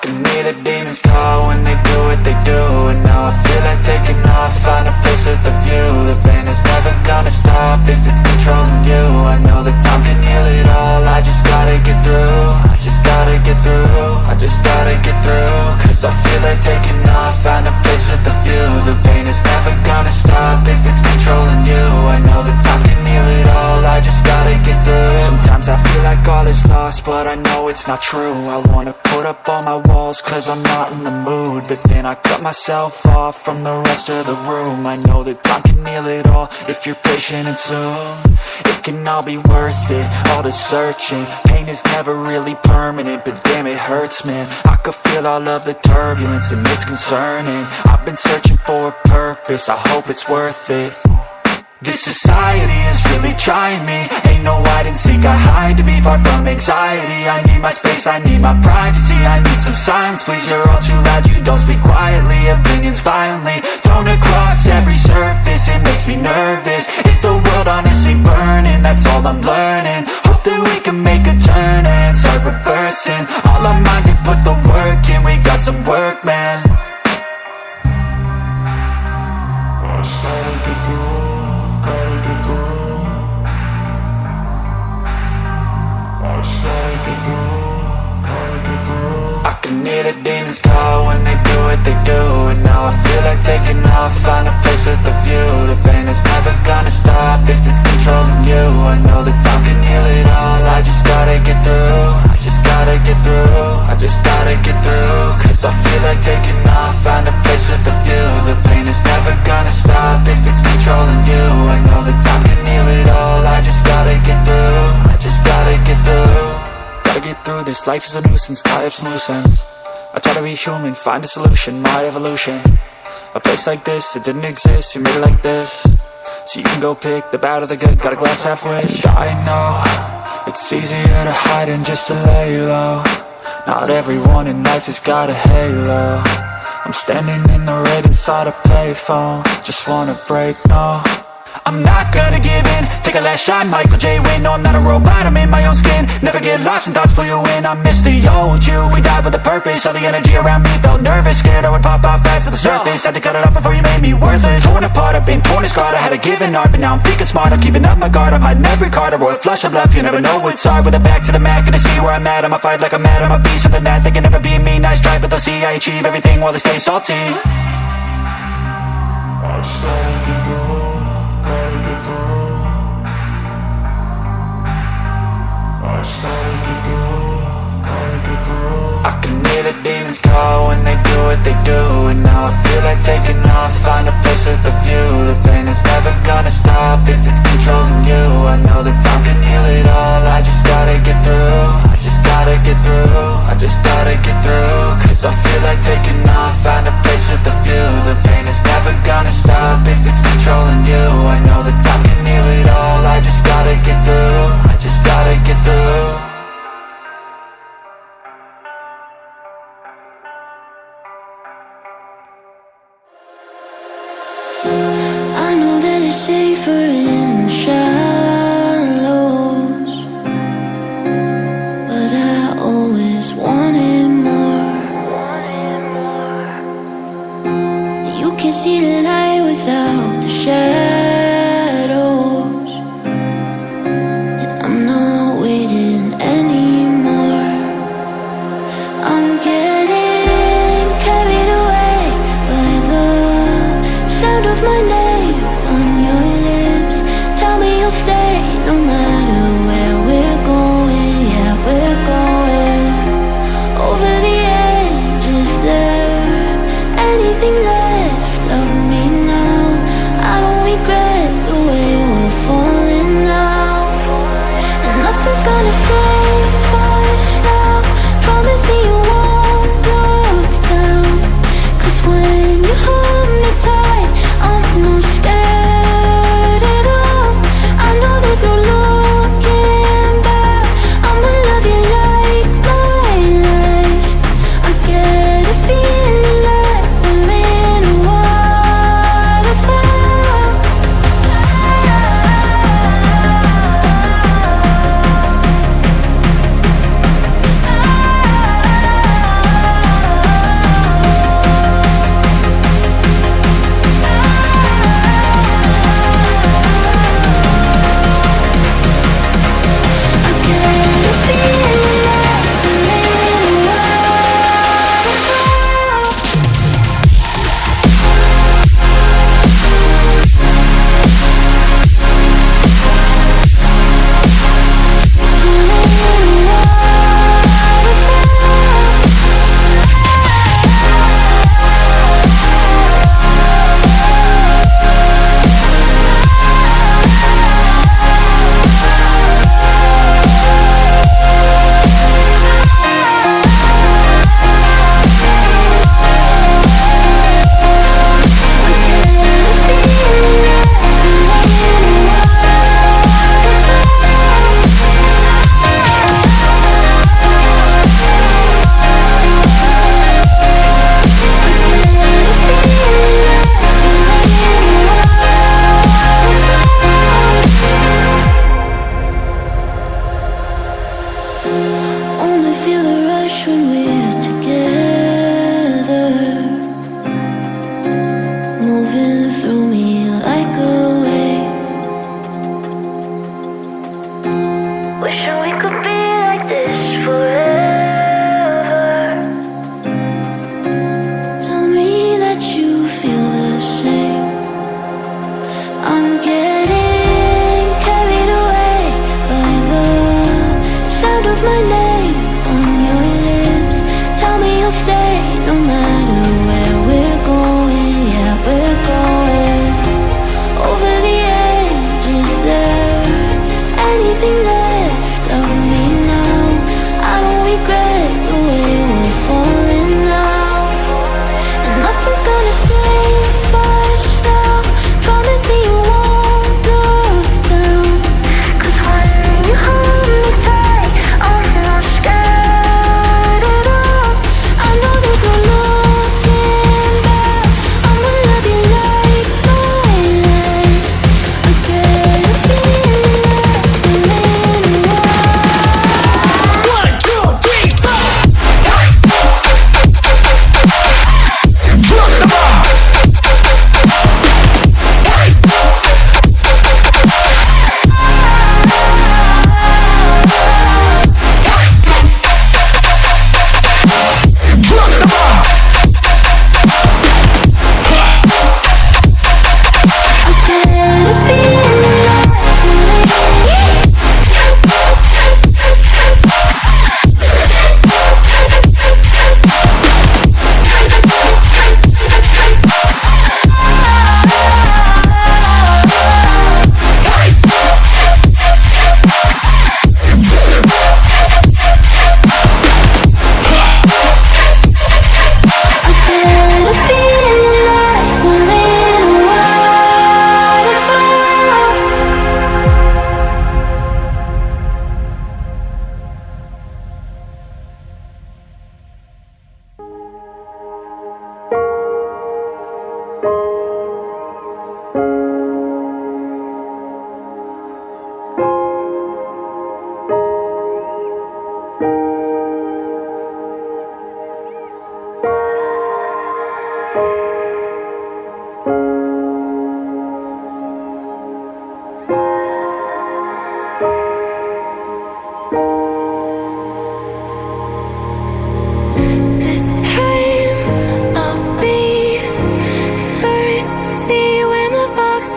can hear the demons call when they do what they do. And now I feel like taking off, find a place with a view. The pain is never gonna stop if it's controlling you. I know that time can heal it all, I just gotta get through. I just gotta get through, I just gotta get through. Cause I feel like taking off, find a place with a view. The pain is never gonna stop if it's controlling you. I know that time can heal it all, I just gotta get through. Sometimes I feel like all is lost, but I know it's not true. I wanna put up all my walls cause I'm not in the mood, but then I cut myself off from the rest of the room. I know that time can heal it all if you're patient, and soon it can all be worth it, all the searching. Pain is never really permanent, but damn it hurts, man. I could feel all of the turbulence and it's concerning. I've been searching for a purpose, I hope it's worth it. This society is really trying me. Ain't no hide and seek, I hide to be far from anxiety. I need my space, I need my privacy. I need some silence, please, you're all too loud. You don't speak quietly, opinions violently thrown across every surface. It makes me nervous, is the world honestly burning? That's all I'm learning. Hope that we can make a turn and start reversing all our minds and put the work in. We got some work, man. I can hear the demons call when they do what they do. And now I feel like taking off, find a place with a view. The pain is never gonna stop if it's controlling you. I know that time can heal it all, I just gotta get through. I just gotta get through, I just gotta get through. Cause I feel like taking off, find a place with a view. The pain is never gonna stop if it's controlling you. I know that time can heal it all, I just gotta get through. I just gotta get through. Gotta get through this, life is a nuisance, tie up some loose ends. I try to be human, find a solution, my evolution. A place like this, it didn't exist, we made it like this. So you can go pick the bad or the good, got a glass half wish. I know, it's easier to hide than just to lay low. Not everyone in life has got a halo. I'm standing in the red inside a payphone, just wanna break, no. I'm not gonna give in, take a last shot, Michael J. Win. No, I'm not a robot, I'm in my own skin. Never get lost when thoughts pull you in. I miss the old you, we died with a purpose. All the energy around me felt nervous, scared I would pop out fast to the surface. Had to cut it off before you made me worthless. Torn apart, I've been torn and scarred. I had a given art, but now I'm thinking smart. I'm keeping up my guard, I'm hiding every card. A royal flush of left, you never know what's hard. With a back to the mat, gonna see where I'm at. I'ma fight like I'm mad, I'ma be something that they can never be me. Nice try, but they'll see I achieve everything while they stay salty. I can hear the demons call when they do what they do. And now I feel like taking off, find a place with a view. The pain is never gonna stop if it's controlling you. I know that time can heal it all, I just gotta get through. I just gotta get through, I just gotta get through. Cause I feel like taking off, find a place with a view. The pain is never gonna stop if it's controlling you. I know that time can heal it all, I just gotta get through. I just gotta get through. I know that it's safer in the shallows, but I always wanted more. You can see the light without the shadows, and I'm not waiting anymore. I'm getting carried away by the sound of my name on your lips. Tell me you'll stay no matter where we're going. Yeah, we're going over the edge. Is there anything left of me now? I don't regret the way we're falling now, and nothing's gonna save us now. Promise me you won't look down, cause when you hold me tight, I'm not scared at all. I know there's no looking back. I'ma love you like my last. I get a feeling like we're in a waterfall.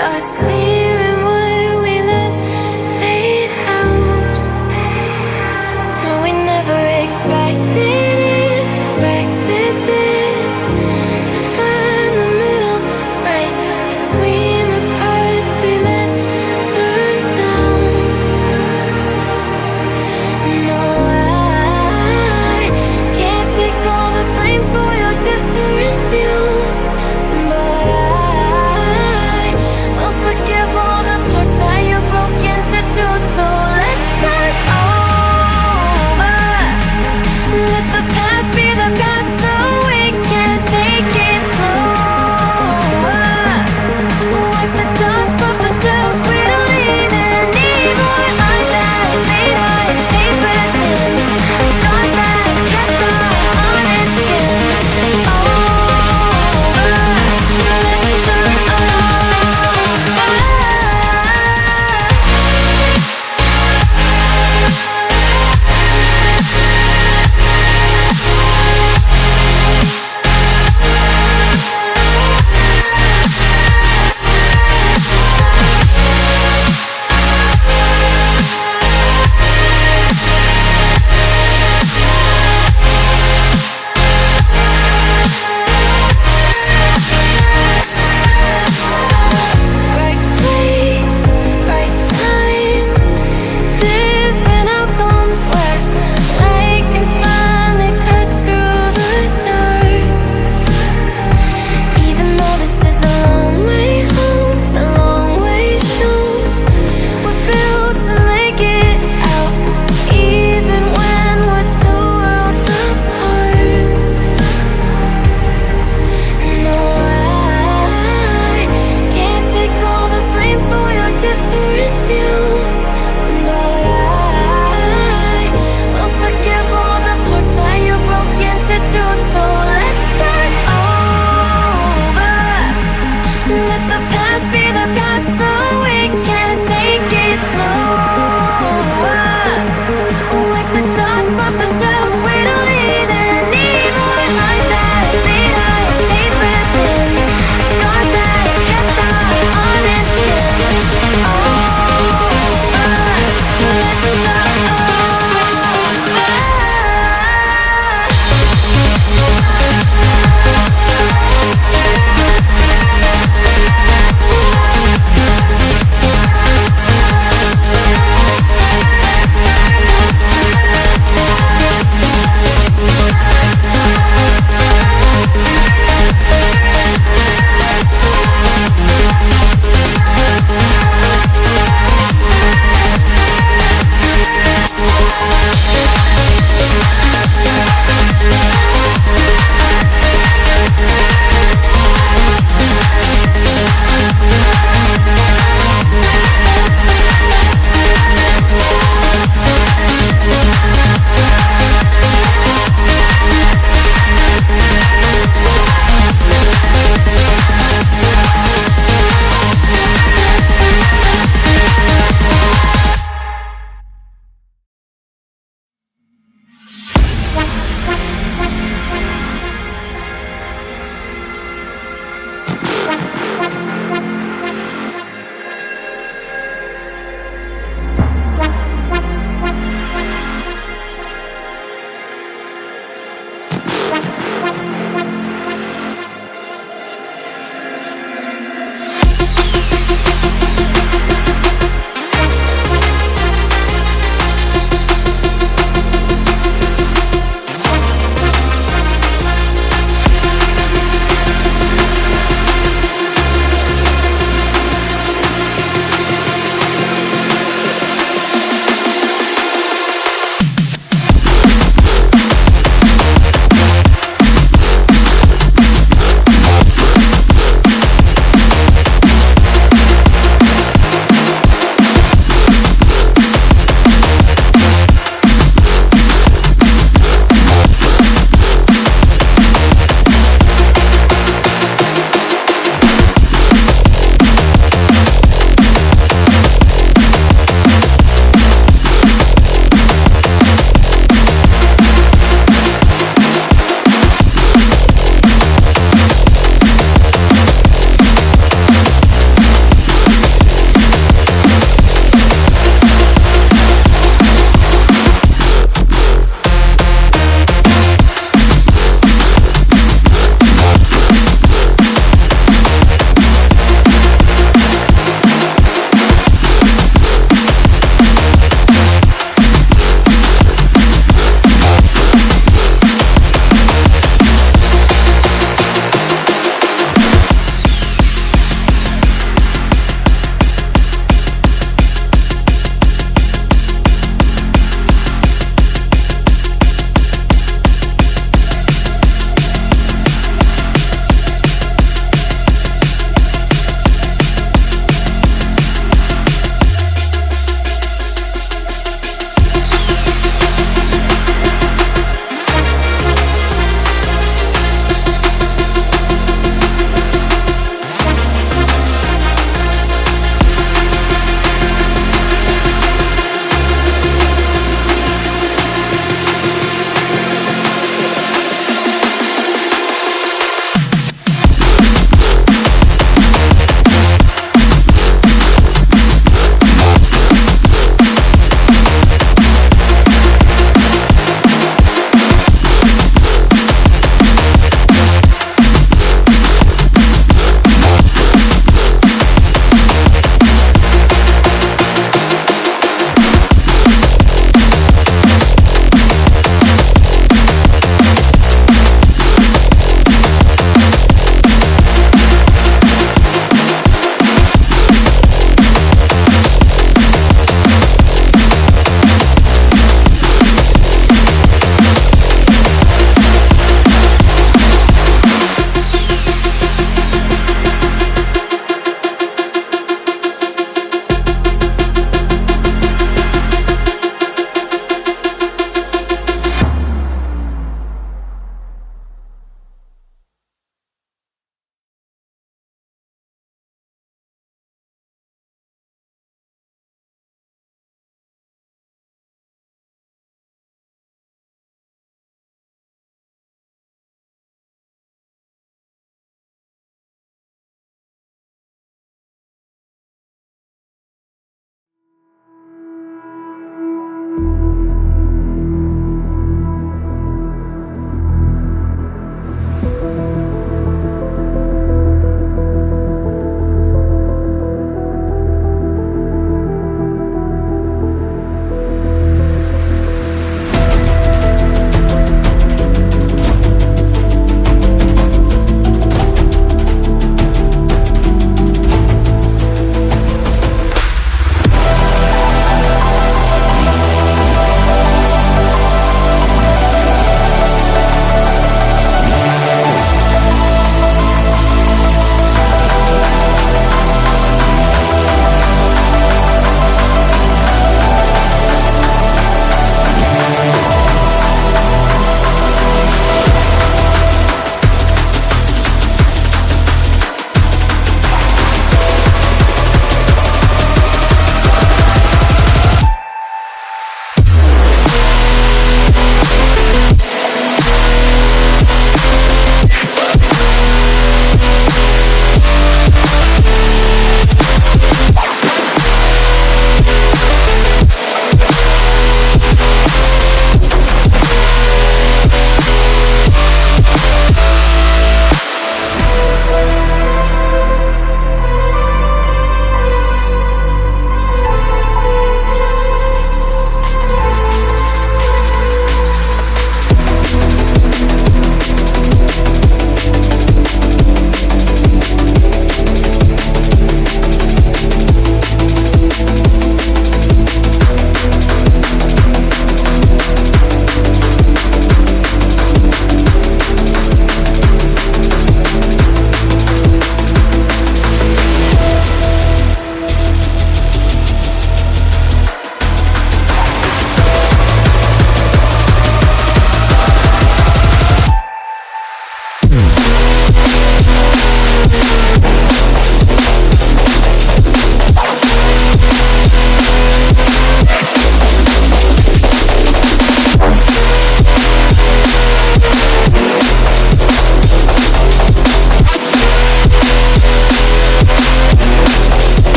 Thoughts clearing what we let fade out. No, we never expected this. To find the middle, right between the parts we let burn down. No, I can't take all the blame for your different view, but I will forgive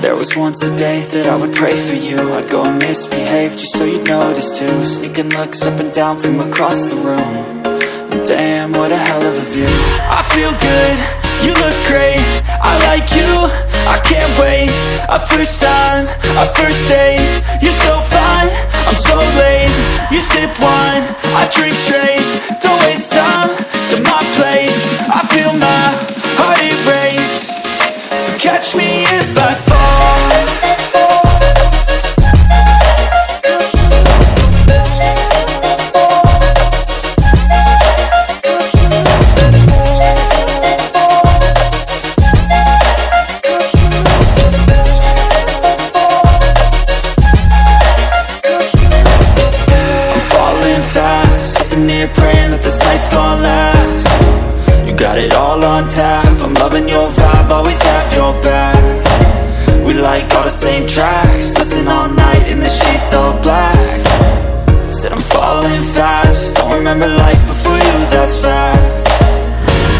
There was once a day that I would pray for you. I'd go and misbehave just so you'd notice too. Sneaking looks up and down from across the room. And damn, what a hell of a view. I feel good, you look great, I like you, I can't wait. A first time, a first date. You're so fine, I'm so late. You sip wine, I drink straight. Don't waste time to my place. I feel my heart erase. So catch me if I fall. Praying that this night's gonna last. You got it all on tap, I'm loving your vibe, always have your back. We like all the same tracks, listen all night in the sheets all black. Said I'm falling fast, don't remember life before you, that's fact.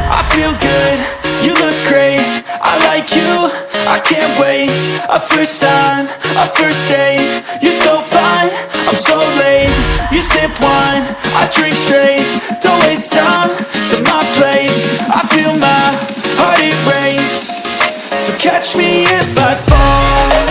I feel good, you look great, I like you, I can't wait. A first time, a first date. You're so fine, I'm so late. You sip wine, I drink straight. Don't waste time to my place. I feel my heart erase. So catch me if I fall.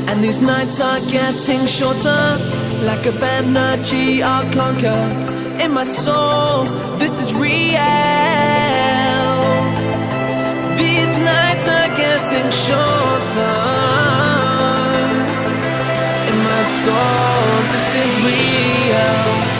and these nights are getting shorter. Like a energy I'll conquer. In my soul, this is real. These nights are getting shorter. In my soul, this is real.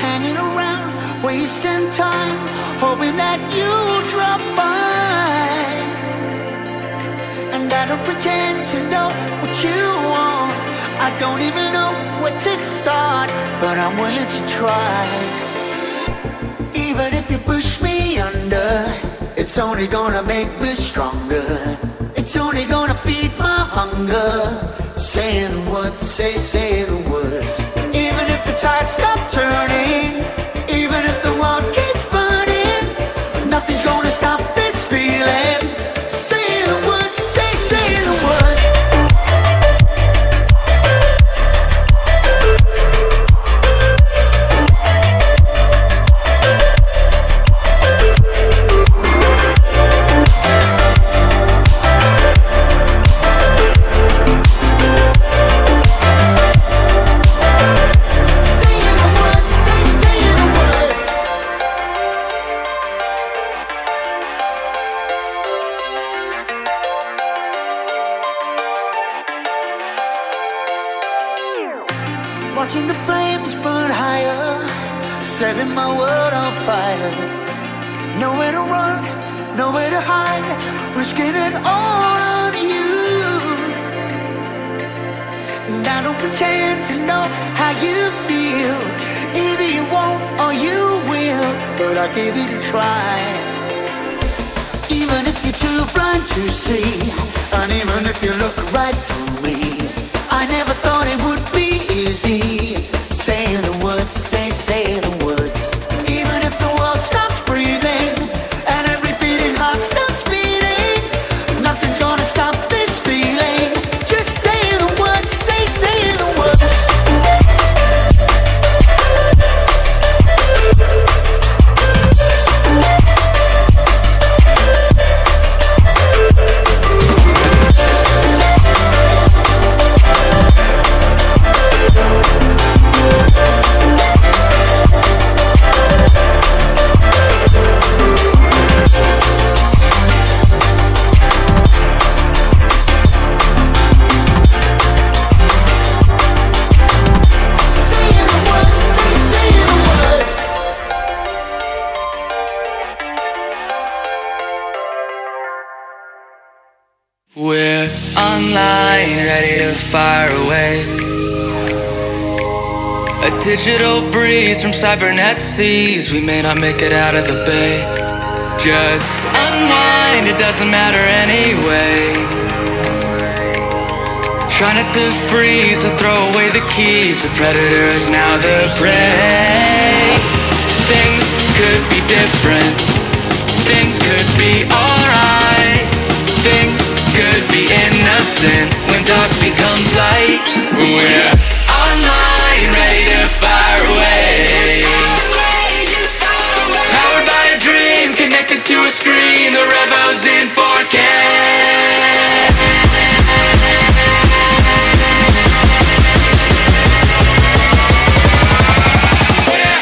hanging around, wasting time, hoping that you drop by. And I don't pretend to know what you want. I don't even know where to start, but I'm willing to try. Even if you push me under, it's only gonna make me stronger. It's only gonna feed my hunger. Say the words, say the words. Even if the tide stops turning, even if the world keeps burning, nothing's gonna stop this feeling. Say the words, say the words. Watching the flames burn higher, setting my world on fire. Nowhere to run, nowhere to hide, risking it all on you. And I don't pretend to know how you feel. Either you won't or you will, but I gave it a try. Even if you're too blind to see, and even if you look right through me, I never thought it would be easy. Say the words, say the words. Even if the world stops breathing and every beating heart stops beating, nothing's gonna stop this feeling. Just say the words, say the words. We're online, ready to fire away. A digital breeze from cybernet seas. We may not make it out of the bay. Just unwind, it doesn't matter anyway. Try not to freeze or throw away the keys. The predator is now the prey. Things could be different. Things could be alright. Things could be innocent when dark becomes light. We're online, ready to fire away. Powered by a dream, connected to a screen. The revo's in 4K. We're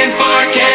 can't forget.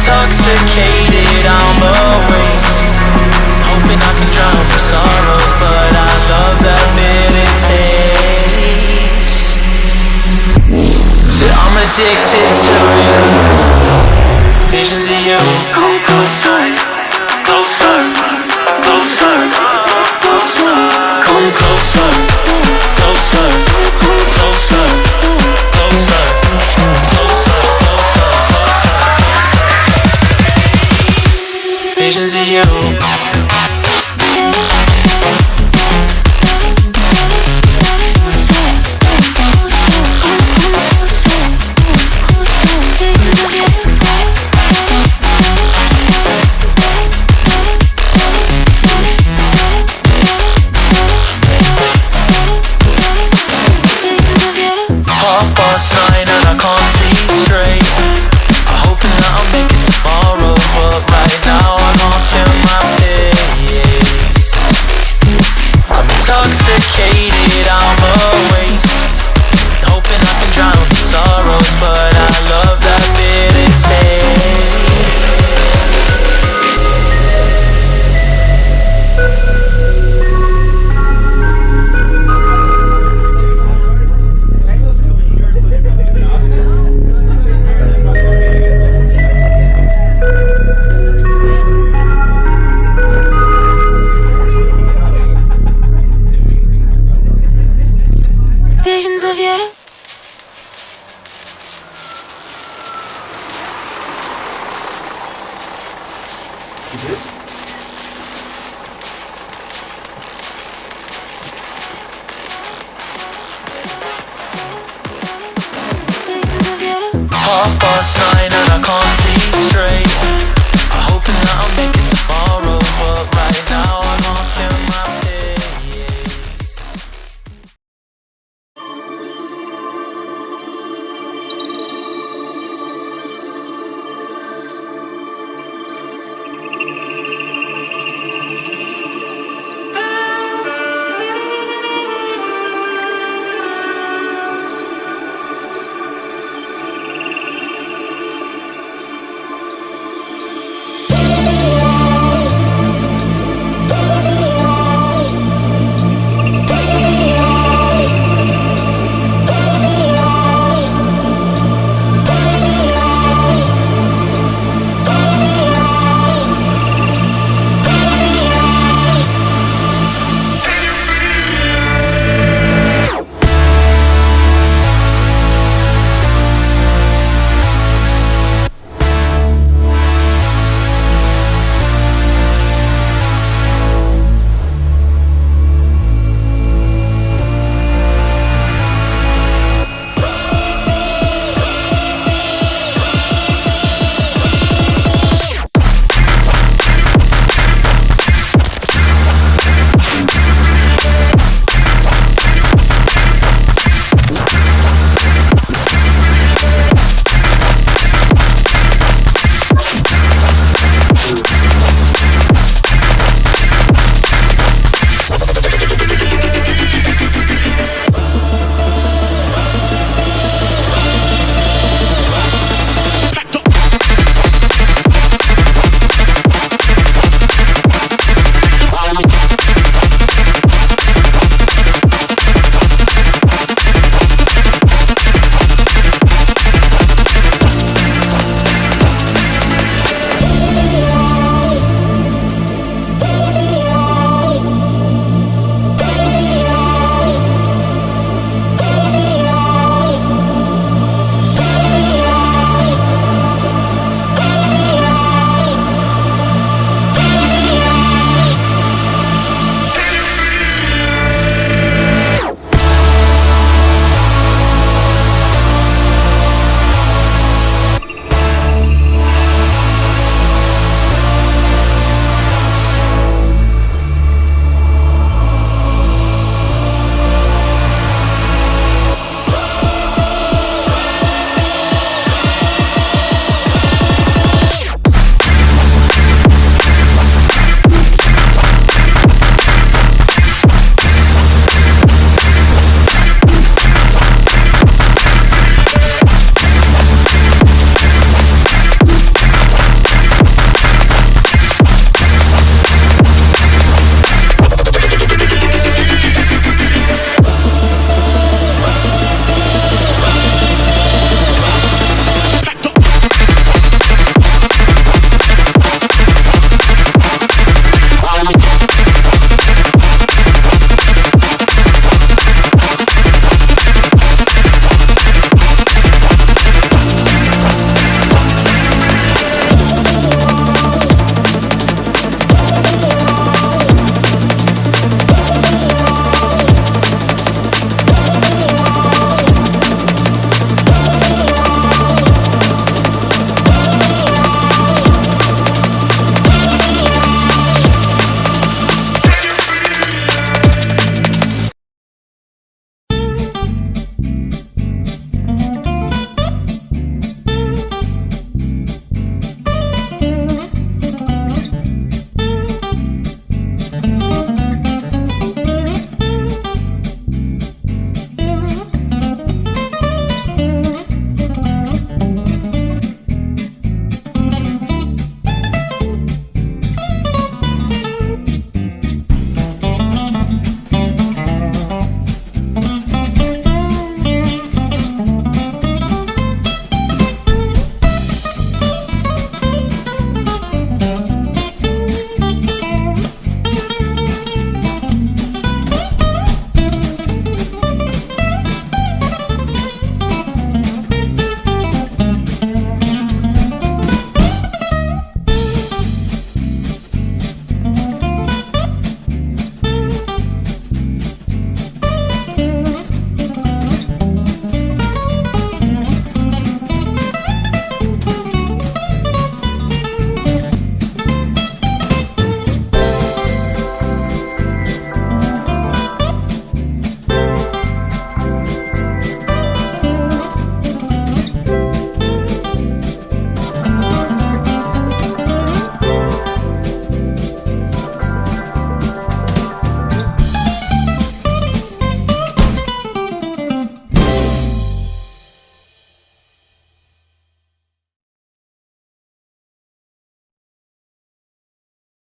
Intoxicated, I'm a waste. Hoping I can drown my sorrows, but I love that bitter taste. So I'm addicted to you. Visions of you. Come closer, closer, closer, closer. Come closer, closer, closer, closer, closer, closer, closer. Visions of you. Half past 9 and I can't see straight. I'm hoping that I'll make it tomorrow, but right now I can't feel my face. I'm intoxicated, I'm a waste. Hoping I can drown the sorrows, but I love that bitter taste. Visions of you. Half past 9 and I can't see straight. I'm hoping that I'll make it tomorrow, but right now